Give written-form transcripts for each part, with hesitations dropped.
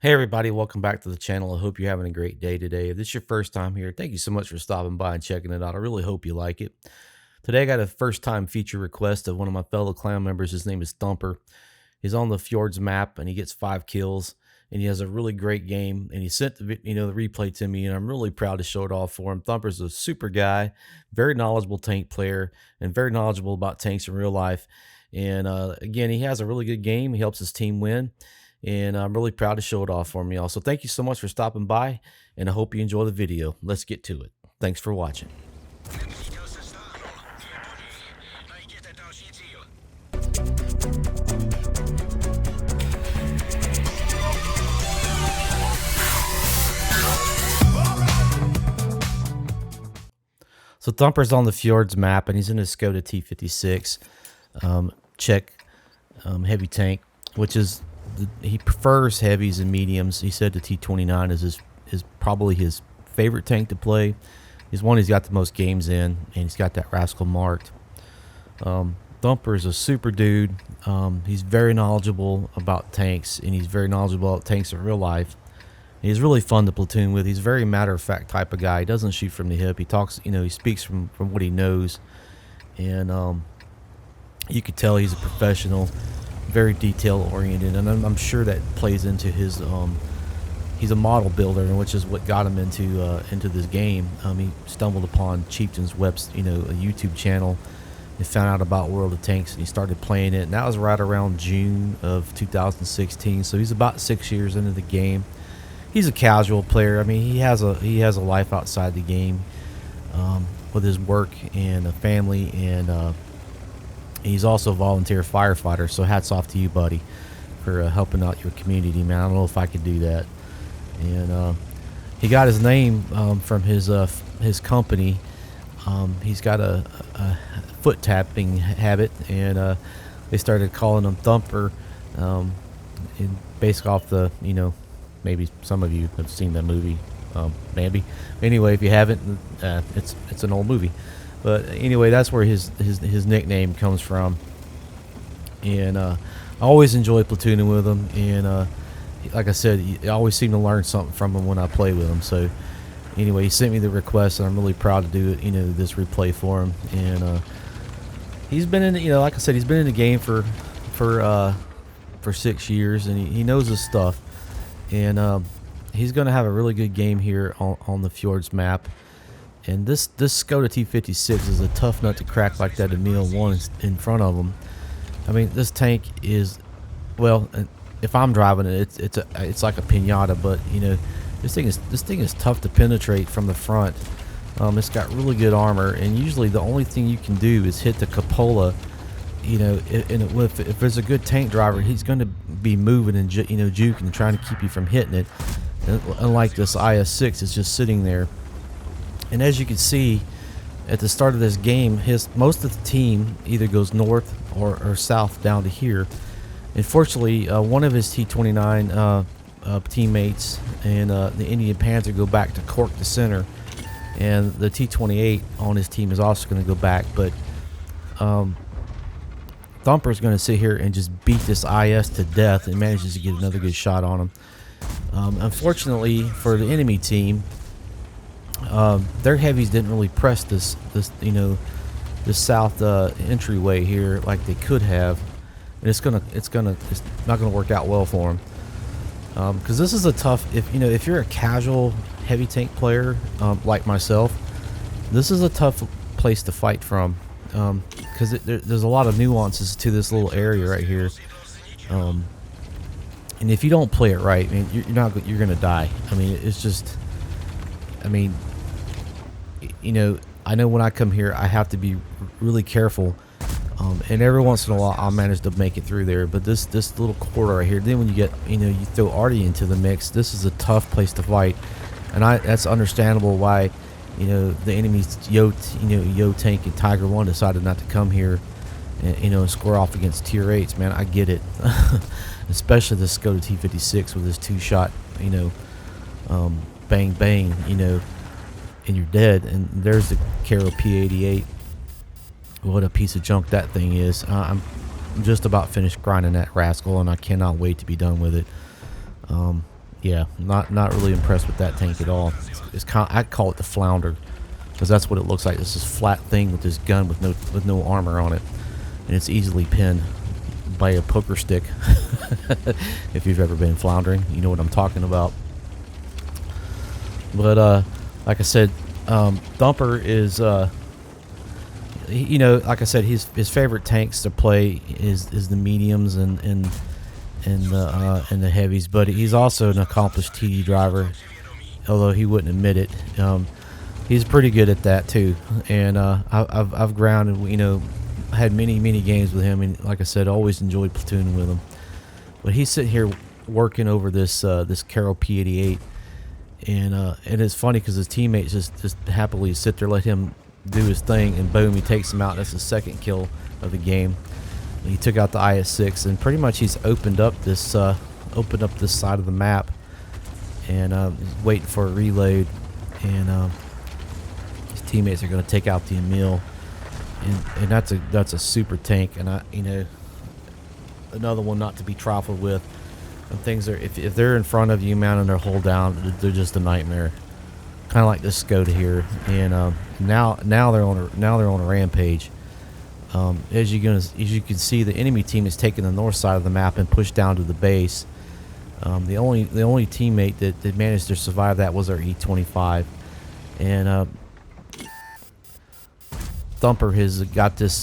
Hey everybody, welcome back to the channel. I hope you're having a great day today. If this is your first time here, thank you so much for stopping by and checking it out. I really hope you like it. Today I got a first time feature request of one of my fellow clan members. His name is Thumper. He's on the Fjords map and he gets 5 kills and he has a really great game, and he sent the replay to me, and I'm really proud to show it off for him. Thumper's a super guy, very knowledgeable tank player and very knowledgeable about tanks in real life. And again, he has a really good game. He helps his team win, and I'm really proud to show it off for me. Also, thank you so much for stopping by, and I hope you enjoy the video. Let's get to it. Thanks for watching. So Thumper's on the Fjords map, and he's in a Skota T56 check heavy tank, which is he prefers heavies and mediums. He said the T29 is probably his favorite tank to play. He's one he's got the most games in, and he's got that rascal marked. Thumper is a super dude. He's very knowledgeable about tanks, and he's very knowledgeable about tanks in real life. He's really fun to platoon with. He's a very matter-of-fact type of guy. He doesn't shoot from the hip. He talks, he speaks from what he knows. And you could tell he's a professional, very detail-oriented. And I'm sure that plays into his, he's a model builder, which is what got him into this game. He stumbled upon Chieftain's a YouTube channel, and found out about World of Tanks, and he started playing it. And that was right around June of 2016. So he's about 6 years into the game. He's a casual player. I mean, he has a life outside the game, with his work and a family, and he's also a volunteer firefighter. So hats off to you, buddy, for helping out your community, man. I don't know if I could do that. And he got his name from his company. He's got a foot tapping habit, and they started calling him Thumper, and basically off the maybe some of you have seen that movie, maybe. Anyway, if you haven't, it's an old movie. But anyway, that's where his nickname comes from. And I always enjoy platooning with him. And like I said, I always seem to learn something from him when I play with him. So anyway, he sent me the request, and I'm really proud to do it. This replay for him. And he's been in, like I said, he's been in the game for 6 years, and he knows his stuff. And he's going to have a really good game here on the Fjords map. And this Skota T56 is a tough nut to crack like that Emil 1 in front of him. I mean, this tank is, well, if I'm driving it, it's like a pinata. But this thing is tough to penetrate from the front. It's got really good armor, and usually the only thing you can do is hit the cupola. If there's a good tank driver, he's going to be moving and juking and trying to keep you from hitting it. Unlike this IS-6, it's just sitting there. And as you can see, at the start of this game, most of the team either goes north or south down to here. Unfortunately, one of his T-29 teammates and the Indian Panther go back to Cork to center, and the T-28 on his team is also going to go back. But Thumper's going to sit here and just beat this IS to death, and manages to get another good shot on him. Unfortunately for the enemy team, their heavies didn't really press this south entryway here like they could have, and it's not gonna work out well for them. Because this is a tough, if you're a casual heavy tank player like myself, this is a tough place to fight from. Because there's a lot of nuances to this little area right here, and if you don't play it right, man, you're gonna die. I mean, it's just, I know when I come here, I have to be really careful, and every once in a while I'll manage to make it through there. But this little corridor right here, then when you get you throw Artie into the mix, this is a tough place to fight, and that's understandable why. The enemy's Yo Tank and Tiger 1 decided not to come here and score off against tier 8s, man. I get it. Especially the Skota T56 with his 2-shot, bang, bang, and you're dead. And there's the Caro P88. What a piece of junk that thing is. I'm just about finished grinding that rascal, and I cannot wait to be done with it. yeah, not really impressed with that tank at all. It's kind of, I call it the flounder, because that's what it looks like. It's this flat thing with this gun with no armor on it, and it's easily pinned by a poker stick. If you've ever been floundering, you know what I'm talking about. But like I said, Thumper is you know, like I said, his favorite tanks to play is the mediums and the heavies, but he's also an accomplished TD driver, although he wouldn't admit it. He's pretty good at that too, and I've grounded, you know, had many games with him, and like I said, always enjoyed platooning with him. But he's sitting here working over this this Carroll P88, and it's funny because his teammates just happily sit there, let him do his thing, and boom, he takes him out. That's the second kill of the game. He took out the IS-6, and pretty much he's opened up this side of the map, and he's waiting for a reload, and his teammates are going to take out the Emil, and that's a super tank, and you know, another one not to be trifled with. And things are, if they're in front of you mounting their hull down, they're just a nightmare. Kind of like this Skota here, and now they're on a rampage. As you can see, the enemy team is taking the north side of the map and pushed down to the base. The only teammate that managed to survive that was our E25, and Thumper has got this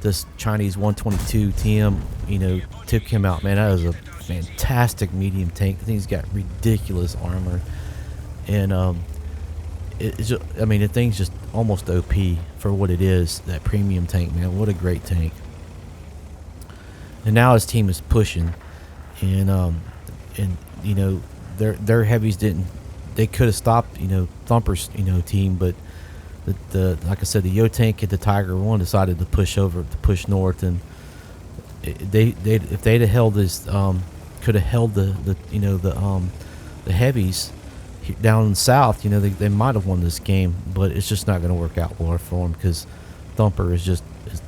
this Chinese 122 TM. You know, took him out. Man, that is a fantastic medium tank. I think he's got ridiculous armor, and it's just, I mean, the thing's just almost OP for what it is. That premium tank, man, what a great tank. And now his team is pushing, and you know, their heavies didn't. They could have stopped, you know, Thumper's, you know, team, but the like I said, the Yo tank and the Tiger 1 decided to push north, and they if they'd have held this, could have held the you know, the heavies down south, you know, they might have won this game, but it's just not going to work out well for them because Thumper is just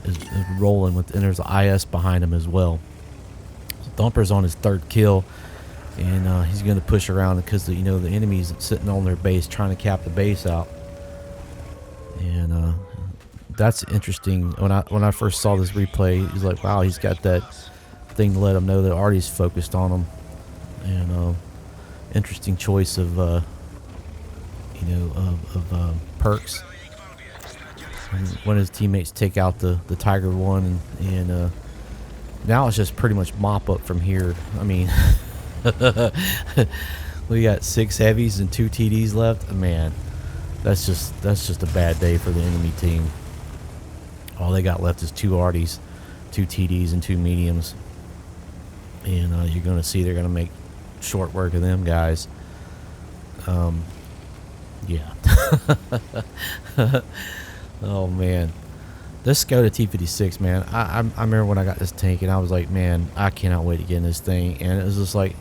is rolling with, and there's an IS behind him as well. So Thumper's on his third kill, and he's going to push around because you know, the enemy's sitting on their base trying to cap the base out, and that's interesting. When I first saw this replay, he's like, wow, he's got that thing to let him know that Artie's focused on him, and interesting choice of you know, of perks. And when his teammates take out the Tiger 1, and now it's just pretty much mop up from here. I mean, we got 6 heavies and 2 TDs left. Man, that's just a bad day for the enemy team. All they got left is 2 Arties, 2 TDs, and 2 mediums, and you're going to see they're going to make short work of them guys. Yeah. Oh man, this Skota T56, man, I remember when I got this tank, and I was like, man, I cannot wait to get in this thing. And it was just like,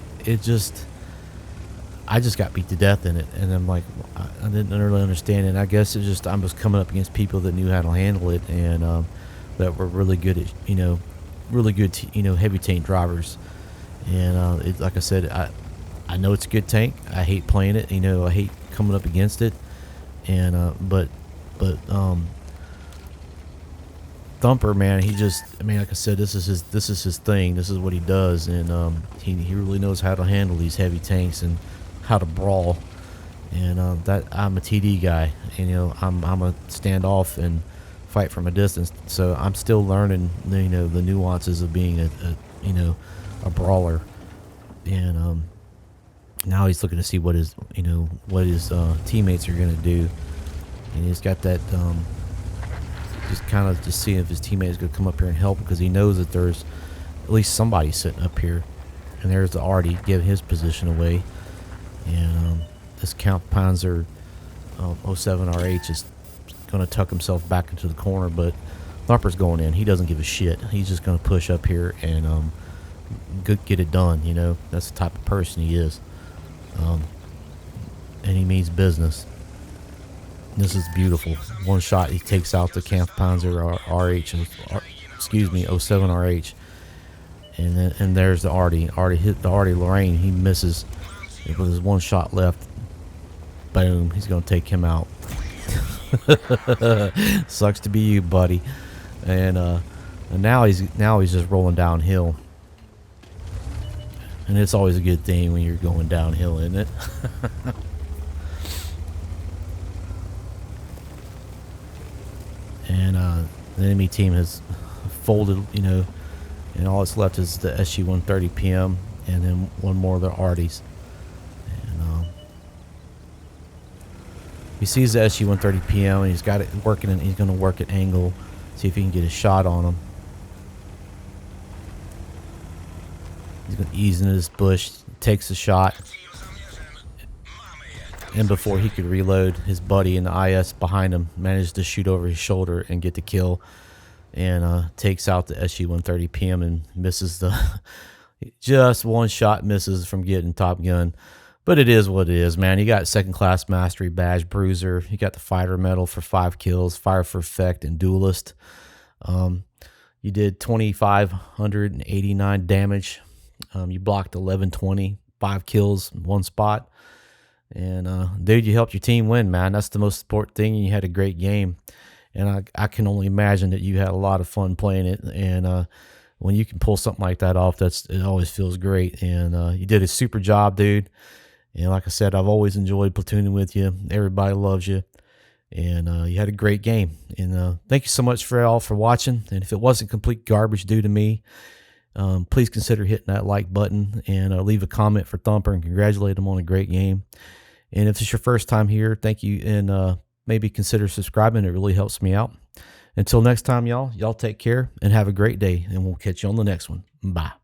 I just got beat to death in it, and I'm like, I didn't really understand it. I guess it's just, I was coming up against people that knew how to handle it, and that were really good at, you know, you know, heavy tank drivers. And like I said, I know it's a good tank. I hate playing it. You know, I hate coming up against it. And but Thumper, man, he just, I mean, like I said, this is his thing. This is what he does, and he really knows how to handle these heavy tanks and how to brawl. And that, I'm a TD guy. And, you know, I'm a stand off and fight from a distance. So I'm still learning, you know, the nuances of being a you know, a brawler. And now he's looking to see what his, you know, what his teammates are going to do, and he's got that just kind of just seeing if his teammate is going to come up here and help, because he knows that there's at least somebody sitting up here, and there's the Artie giving his position away. And this Count Panzer 07RH is going to tuck himself back into the corner, but Thumper's going in. He doesn't give a shit. He's just going to push up here and get it done. You know, that's the type of person he is, and he means business. This is beautiful. One shot, he takes out the Camp Panzer excuse me, 07RH, and there's the Artie. Artie hit the Artie Lorraine. He misses. With his 1 shot left, boom, he's gonna take him out. Sucks to be you, buddy. And now he's just rolling downhill. And it's always a good thing when you're going downhill, isn't it? And the enemy team has folded, you know, and all that's left is the SG-130 PM and then one more of the Arties. And he sees the SG-130 PM and he's got it working, and he's going to work at angle, see if he can get a shot on him. He's going to ease into this bush, takes a shot, and before he could reload, his buddy in the IS behind him managed to shoot over his shoulder and get the kill, and takes out the SG-130 PM and misses the just 1 shot misses from getting Top Gun. But it is what it is, man. You got 2nd class mastery badge, bruiser. You got the fighter medal for 5 kills, fire for effect, and duelist. You did 2,589 damage. You blocked 1120, 5 kills, 1 spot. And dude, you helped your team win, man. That's the most important thing. You had a great game, and I can only imagine that you had a lot of fun playing it. And when you can pull something like that off, it always feels great. And you did a super job, dude. And like I said, I've always enjoyed platooning with you. Everybody loves you, and you had a great game. And thank you so much for all for watching. And if it wasn't complete garbage due to me, please consider hitting that like button and leave a comment for Thumper and congratulate him on a great game. And if it's your first time here, thank you, and maybe consider subscribing. It really helps me out. Until next time, y'all take care and have a great day, and we'll catch you on the next one. Bye.